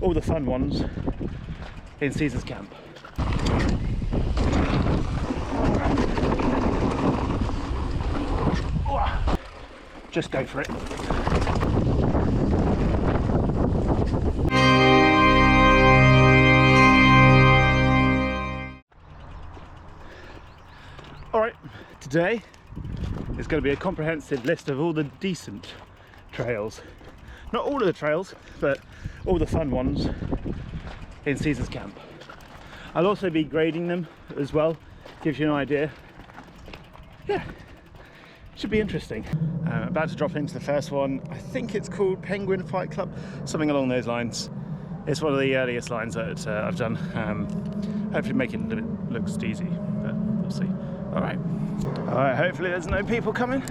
all the fun ones in Caesar's camp. Just go for it. Alright, today is going to be a comprehensive list of all the decent trails. Not all of the trails, but all the fun ones in Caesar's camp. I'll also be grading them as well, gives you an idea. Yeah, should be interesting. I'm about to drop into the first one. I think it's called Penguin Fight Club, something along those lines. It's one of the earliest lines that I've done. Hopefully making it look easy, but we'll see. Alright, hopefully there's no people coming.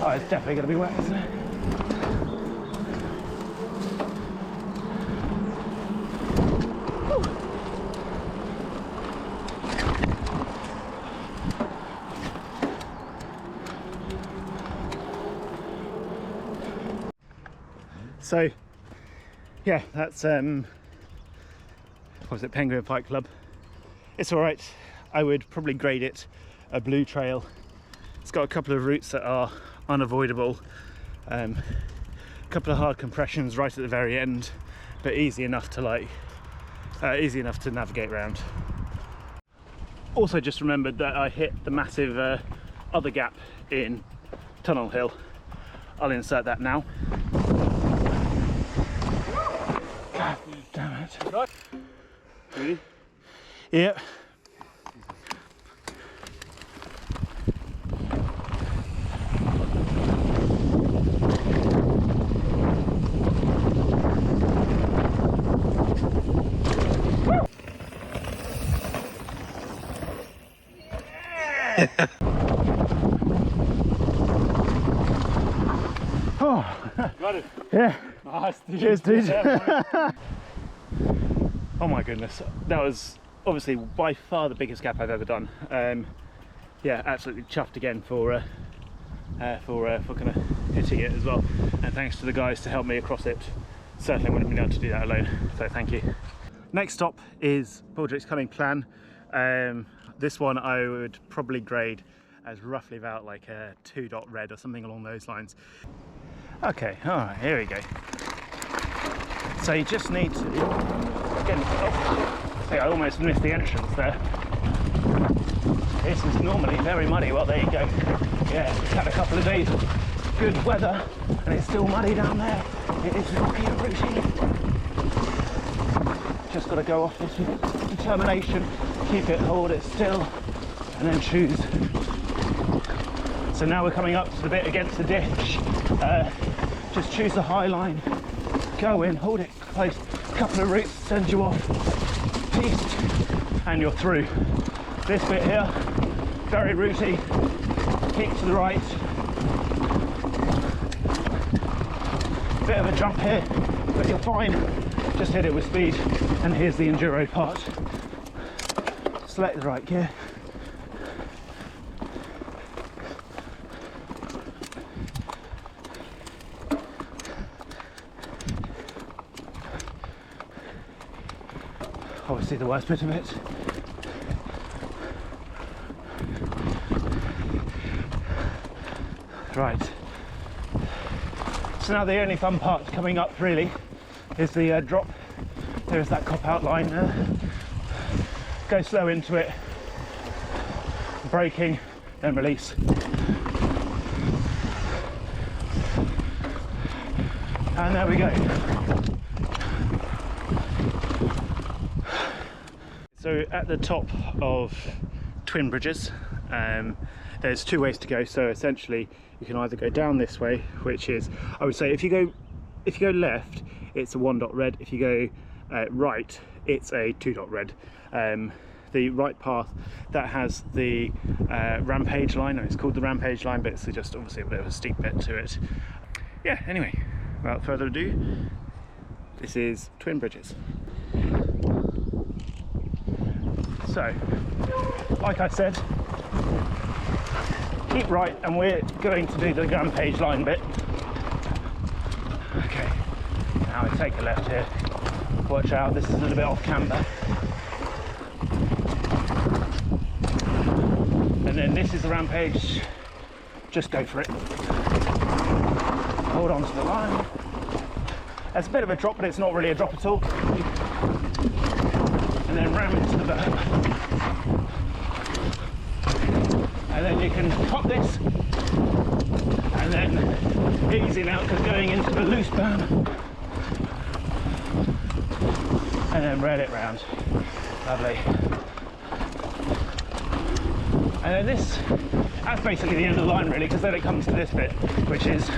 Oh, it's definitely going to be wet, isn't it? So, yeah, that's what was it, Penguin Fight Club. It's all right. I would probably grade it a blue trail. It's got a couple of routes that are unavoidable, a couple of hard compressions right at the very end, but easy enough to navigate around. Also just remembered that I hit the massive other gap in Tunnel Hill. I'll insert that now. God damn it. Really? Yeah. Oh, got it. Yeah. Nice, dude. Cheers, dude. Oh my goodness, that was obviously by far the biggest gap I've ever done. Yeah, absolutely chuffed again for kind of hitting it as well. And thanks to the guys to help me across it. Certainly wouldn't have been able to do that alone. So thank you. Next stop is Baldricks Cunning Plan. This one I would probably grade as roughly about like a 2 dot red or something along those lines. Okay, all right, here we go. So you just need to, again, oh, see, I almost missed the entrance there. This is normally very muddy. Well, there you go. Yeah, we've had a couple of days of good weather and it's still muddy down there. It is rocky and routine. Just got to go off this with determination, keep it, hold it still, and then choose. So now we're coming up to the bit against the ditch. Just choose the high line, go in, hold it close, a couple of routes send you off, piste, and you're through. This bit here, very rooty, keep to the right. Bit of a jump here, but you're fine. Just hit it with speed, and here's the enduro part. Select the right gear. Obviously the worst bit of it. Right. So now the only fun part coming up really is the drop. There's that cop out line there. Go slow into it, braking, then release. And there we go. So at the top of Twin Bridges, There's two ways to go, so essentially you can either go down this way, which is, I would say, if you go left, it's a 1 dot red. If you go right, it's a 2 dot red. The right path, that has the rampage line, and it's called the rampage line, but it's just obviously a bit of a steep bit to it. Yeah, anyway, without further ado, this is Twin Bridges. So, like I said, keep right, and we're going to do the rampage line bit. Okay, now we take a left here. Watch out, this is a little bit off camber. And then this is the rampage. Just go for it. Hold on to the line. It's a bit of a drop, but it's not really a drop at all. And then ram into the berm. And then you can pop this. And then easy now, because going into the loose berm. And then rail it round. Lovely. And then that's basically the end of the line really, because then it comes to this bit, which is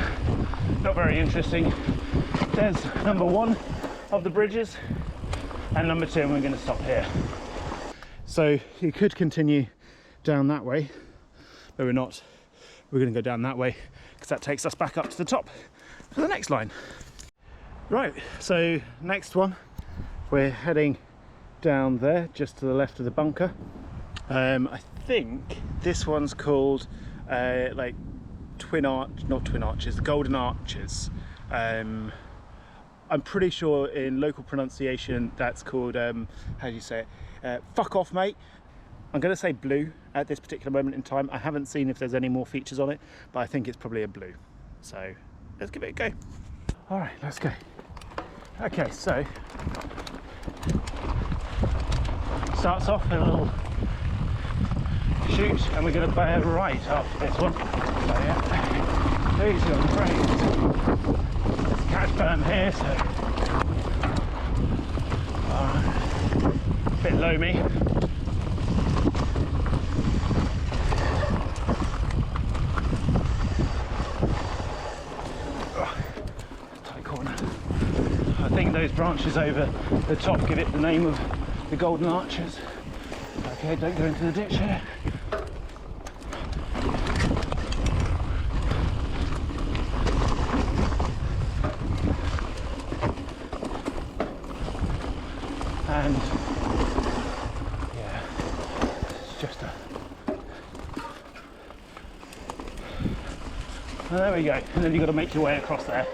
not very interesting. There's number 1 of the bridges, and number 2, and we're going to stop here. So you could continue down that way, but we're not. We're going to go down that way, because that takes us back up to the top for the next line. Right, so next one, we're heading down there, just to the left of the bunker. I think this one's called like not Twin Arches, the Golden Arches. I'm pretty sure in local pronunciation that's called, how do you say it? Fuck off, mate. I'm going to say blue at this particular moment in time. I haven't seen if there's any more features on it, but I think it's probably a blue. So let's give it a go. All right, let's go. Okay, so starts off with a little shoot, and we're going to bear right after this one. So yeah, easy on the brakes. There's a catch berm here, so a bit loamy. Tight corner. I think those branches over the top give it the name of the Golden Arches. Okay, don't go into the ditch here. And yeah, it's just a... And there we go. And then you've got to make your way across there.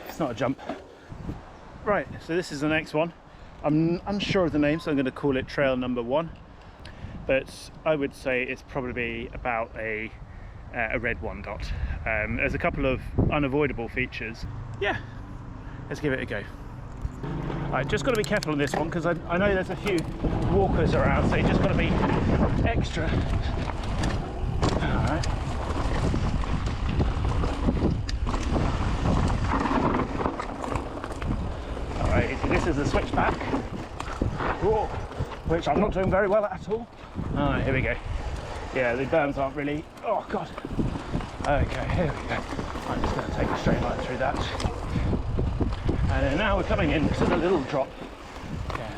It's not a jump. Right, so this is the next one. I'm unsure of the name, so I'm going to call it trail number 1. But I would say it's probably about a red 1 dot. There's a couple of unavoidable features. Yeah, let's give it a go. Right, just got to be careful on this one, because I know there's a few walkers around, so you just got to be extra. Alright. Alright, this is the switchback. Whoa, which I'm not doing very well at all. Alright, here we go. Yeah, the berms aren't really... Oh, God. Okay, here we go. I'm just going to take a straight line through that. And then now we're coming into the little drop. Yeah.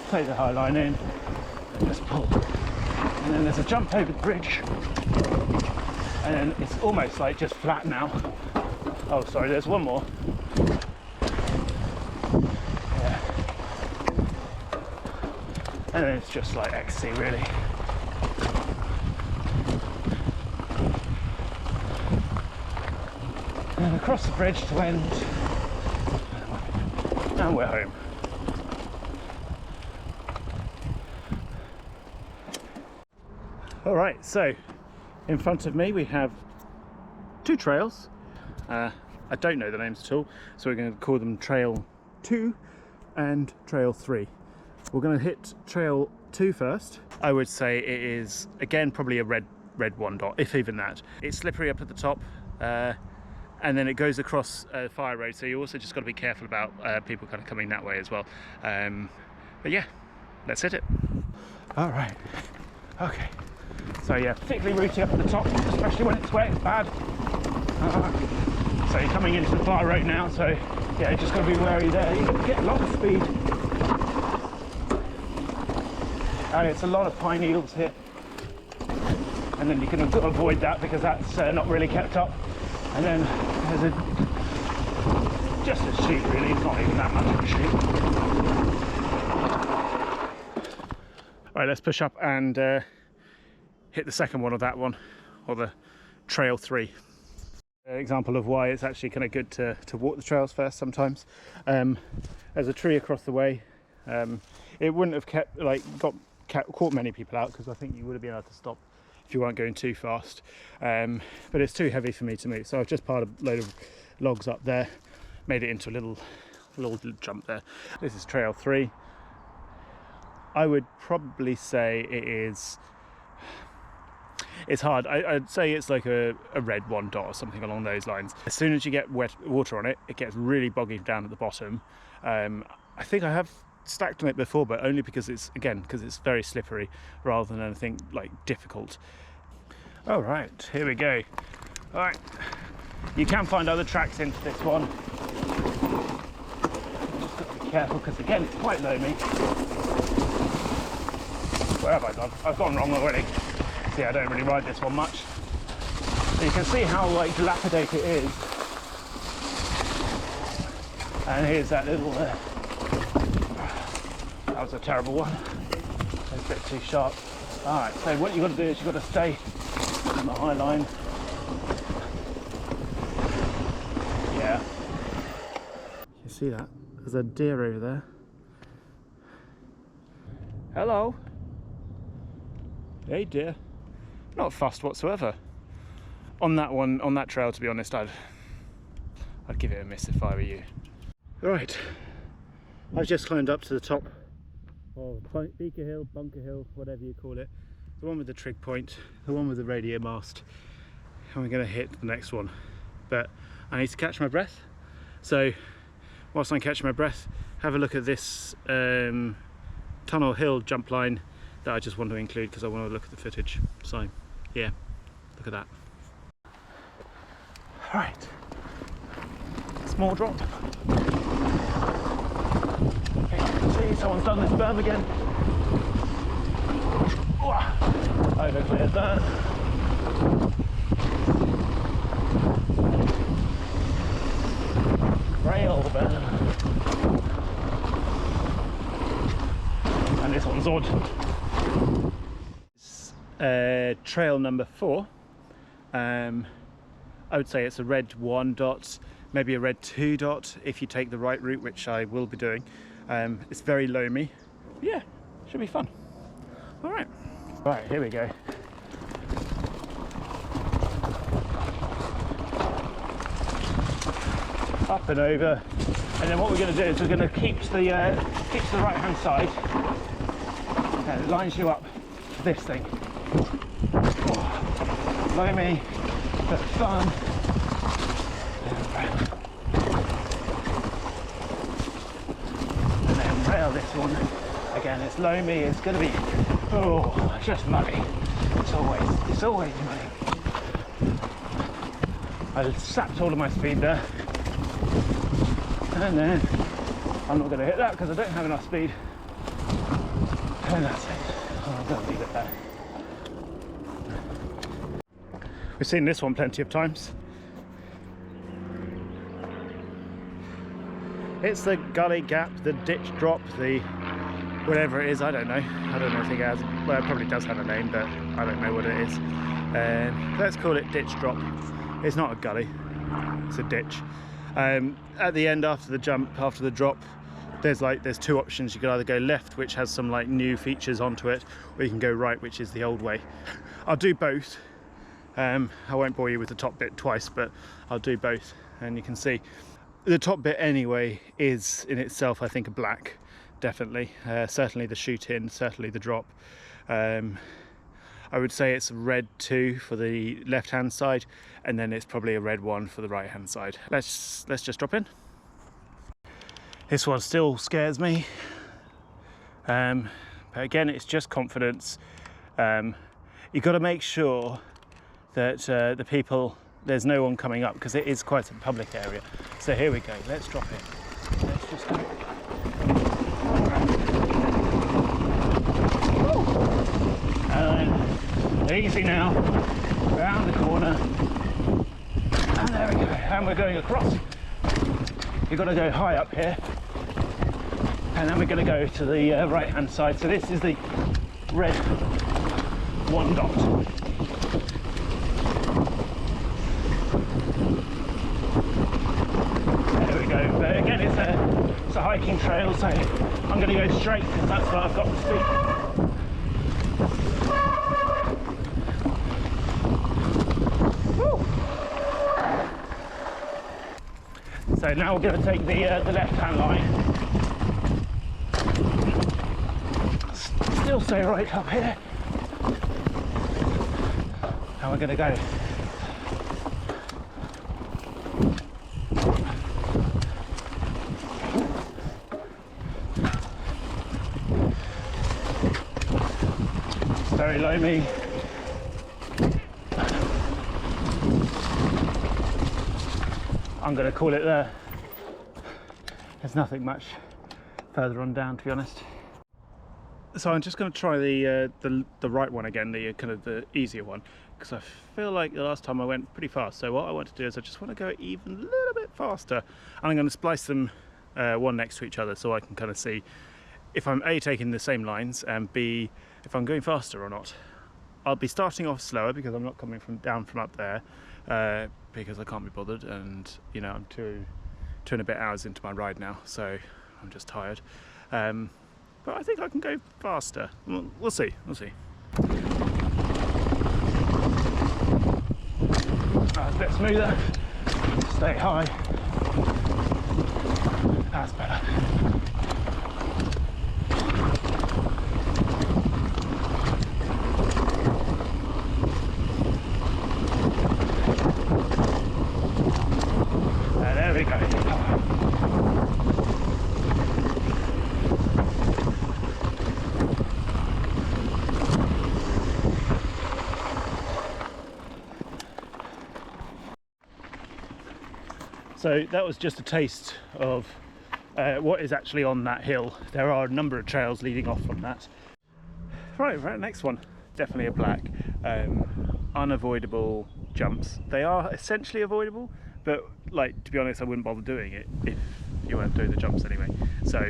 Take the high line in, and just pull. And then there's a jump over the bridge. And then it's almost like just flat now. Oh, sorry, there's one more. Yeah. And then it's just like XC, really. And across the bridge to end. And we're home. All right, so in front of me we have 2 trails. I don't know the names at all, so we're going to call them Trail 2 and Trail 3. We're going to hit Trail 2 first. I would say it is, again, probably a red 1 dot, if even that. It's slippery up at the top. And then it goes across Fire Road, so you also just got to be careful about people kind of coming that way as well. But yeah, let's hit it. All right, Okay, so yeah, particularly rooty up at the top, especially when it's wet, it's bad. So you're coming into the far road now, so yeah, you just got to be wary there. You get a lot of speed, and it's a lot of pine needles here, and then you can avoid that because that's not really kept up. And then there's just a sheep, really. It's not even that much of a sheep. All right, let's push up and hit the second one of that one, or the trail 3. Example of why it's actually kind of good to walk the trails first sometimes. There's a tree across the way. It wouldn't have caught many people out because I think you would have been able to stop if you weren't going too fast. But it's too heavy for me to move, so I've just piled a load of logs up there, made it into a little jump there. This is trail 3. I would probably say it's hard. I'd say it's like a red 1 dot or something along those lines. As soon as you get wet water on it, it gets really boggy down at the bottom. I think I have stacked on it before, but only because it's very slippery rather than anything like difficult. All right, here we go. All right, you can find other tracks into this one. Just got to be careful because again, it's quite loamy. Where have I gone? I've gone wrong already. See, I don't really ride this one much. So you can see how like dilapidated it is. And here's that little. That was a terrible one. It's a bit too sharp. All right. So what you've got to do is you've got to stay on the high line. Yeah. You see that? There's a deer over there. Hello. Hey dear. Not fussed whatsoever. On that one, on that trail, to be honest, I'd give it a miss if I were you. Right, I've just climbed up to the top of Beaker Hill, Bunker Hill, whatever you call it. The one with the trig point, the one with the radio mast. And we're going to hit the next one. But I need to catch my breath. So, whilst I'm catching my breath, have a look at this Tunnel Hill jump line that I just want to include because I want to look at the footage. So yeah, look at that. All right, small drop. Okay, you can see someone's done this berm again. Over cleared that. Rail berm. And this one's odd. Trail number 4. I would say it's a red 1 dot, maybe a red 2 dot if you take the right route, which I will be doing. It's very loamy. Yeah, should be fun. All right, here we go. Up and over, and then what we're going to do is we're going to keep to the right hand side, and it lines you up to this thing. Loamy, but fun. And then rail this one. Again, it's loamy. It's going to be just muddy. It's always muddy. I sapped all of my speed there, and then I'm not going to hit that because I don't have enough speed. And that's it. I'm going to leave it there. We've seen this one plenty of times. It's the gully gap, the ditch drop, the whatever it is, I don't know. I don't think it has, well, it probably does have a name, but I don't know what it is. Let's call it ditch drop. It's not a gully, it's a ditch. At the end, after the jump, after the drop, there's 2 options. You can either go left, which has some like new features onto it, or you can go right, which is the old way. I'll do both. I won't bore you with the top bit twice, but I'll do both. And you can see the top bit anyway is in itself, I think, a black, definitely. Certainly the shoot in, certainly the drop. I would say it's a red 2 for the left hand side, and then it's probably a red 1 for the right hand side. Let's just drop in. This one still scares me, but again, it's just confidence. You've got to make sure that the people, there's no one coming up, because it is quite a public area. So here we go, let's drop it. Let's just go. And then easy now, round the corner. And there we go, and we're going across. You've got to go high up here. And then we're going to go to the right hand side. So this is the red 1 dot. There we go. But again, it's a hiking trail, so I'm going to go straight because that's what I've got to speed. So now we're going to take the left-hand line. Still stay right up here. And we're going to go. Very low me. I'm going to call it there. There's nothing much further on down, to be honest. So I'm just going to try the right one again, the kind of the easier one, because I feel like the last time I went pretty fast. So what I want to do is I just want to go even a little bit faster, and I'm going to splice them one next to each other so I can kind of see if I'm A, taking the same lines, and B, if I'm going faster or not. I'll be starting off slower because I'm not coming down from up there, because I can't be bothered, and you know, I'm 2 and a bit hours into my ride now, so I'm just tired. But I think I can go faster. We'll see. That's a bit smoother. Stay high. That's better. There we go. So that was just a taste of what is actually on that hill. There are a number of trails leading off from that. Right, next one. Definitely a black. Unavoidable jumps. They are essentially avoidable, but like, to be honest, I wouldn't bother doing it if you weren't doing the jumps anyway. So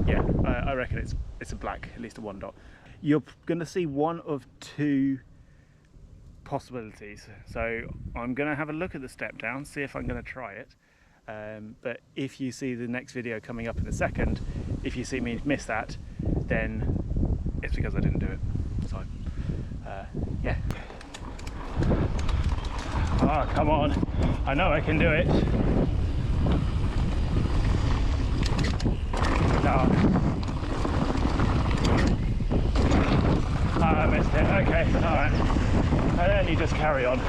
yeah, I reckon it's a black, at least a 1 dot. You're going to see one of 2 possibilities. So I'm going to have a look at the step down, see if I'm going to try it. But if you see the next video coming up in a second, if you see me miss that, then it's because I didn't do it. So yeah. Oh, come on. I know I can do it. No. Oh, I missed it. Okay, alright. And then you just carry on.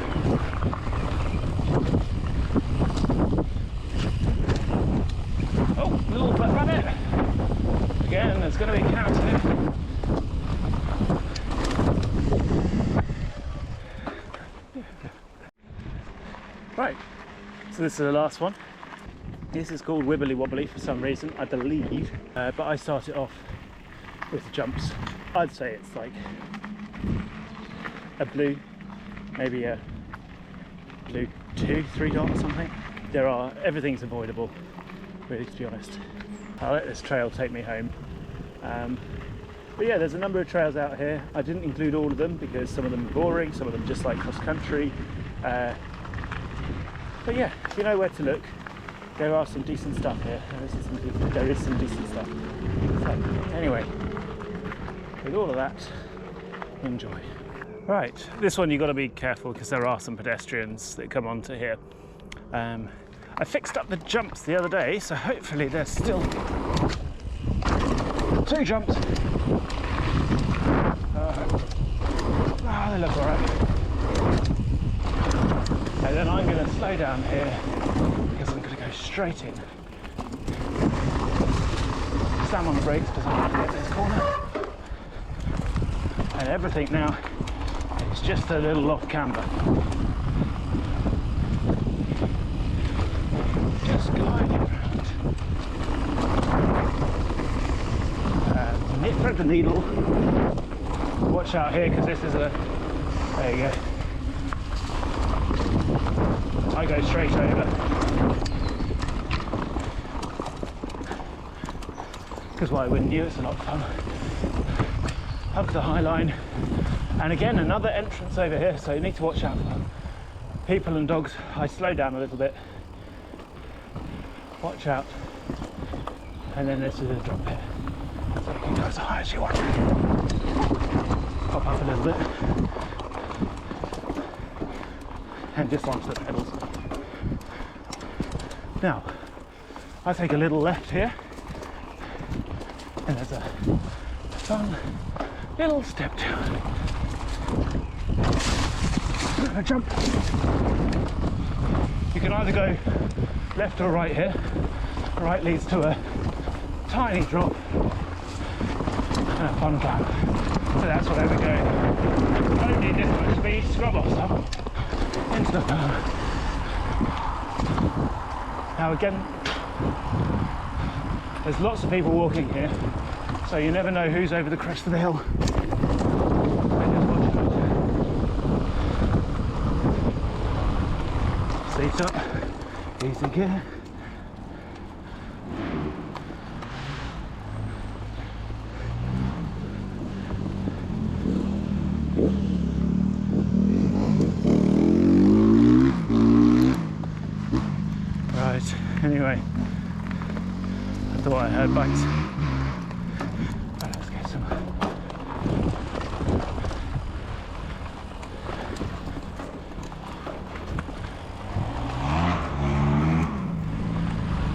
Oh, little black rabbit. Again, there's going to be counts in it. Right, so this is the last one. This is called Wibbly Wobbly for some reason, I believe, but I started off with the jumps. I'd say it's like a maybe a blue 2, 3 dot or something. Everything's avoidable, really, to be honest. I'll let this trail take me home. But yeah, there's a number of trails out here. I didn't include all of them because some of them are boring, some of them just like cross country. But yeah, if you know where to look, there are some decent stuff here. There is some decent stuff. So anyway, with all of that, enjoy. Right, this one you've got to be careful because there are some pedestrians that come onto here. I fixed up the jumps the other day, so hopefully there's still 2 jumps. They look alright. And then I'm going to slow down here because I'm going to go straight in. Slam on the brakes because I'm going to get this corner. and everything now is just a little off camber. Just gliding around. Nip thread the needle. Watch out here, because this is a, there you go. I go straight over. Because why wouldn't you? It's a lot of fun. Hug the high line. And again, another entrance over here, so you need to watch out for people and dogs. I slow down a little bit. Watch out. And then this is a drop here. So you can go as high as you want. Pop up a little bit. And just onto the pedals. Now, I take a little left here. And there's a fun little step down. A jump. You can either go left or right here. Right leads to a tiny drop and a fun climb. So that's what I would go. I don't need this much speed. Scrub off some into the pan. Now again, there's lots of people walking here, so you never know who's over the crest of the hill. Seat up, easy gear. Right, anyway, I thought I heard bikes. Right, let's get some.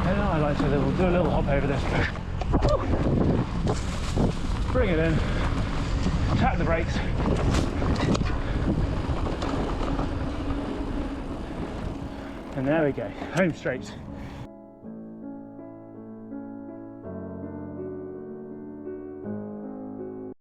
And I like to do a little hop over this. Bring it in, tap the brakes. And there we go, home straight.